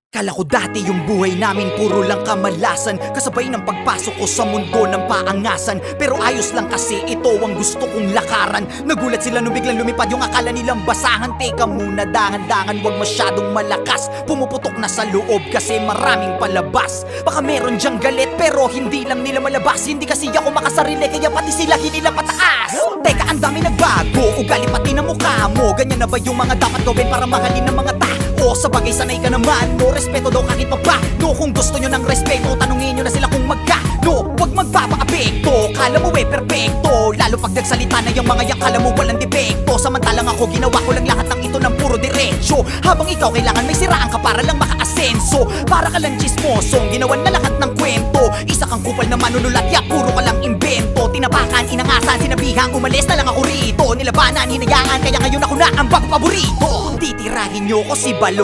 Kala ko dati yung buhay namin puro lang kamalasan, kasabay ng pagpasok ko sa mundo ng paangasan. Pero ayos lang kasi ito ang gusto kong lakaran. Nagulat sila nung biglang lumipad yung akala nilang basahan. Teka muna, dahan-dahan, wag masyadong malakas. Pumuputok na sa loob kasi maraming palabas. Baka meron dyang galit pero hindi lang nila malabas. Hindi kasi ako makasarili kaya pati sila hinila pataas. Teka, ang dami nagbago, ugali pati na mukha mo. Ganyan na ba yung mga dapat gawin para mahalin ng mga tao? Sa bagay sanay ka naman, no respeto daw kahit pa ba. No, kung gusto nyo ng respeto, tanungin nyo na sila kung magkano. Huwag magpapa-apekto, kala mo perfecto. Lalo pag nagsalita na yung mga yang kala mo walang depekto. Samantalang ako ginawa ko lang lahat ng ito ng puro diretsyo. Habang ikaw kailangan may siraan ka para lang maka-asenso. Para ka lang chismosong, ginawan na lahat ng kwento. Isa kang kupal na manunulat, ya puro ka lang imbento. Tinapakan, inangasan, sinabihang umalis na lang ako rito. Nilabanan, hinayaan, kaya ngayon ako na ang bago paborito. Titirahin nyo ko si Balong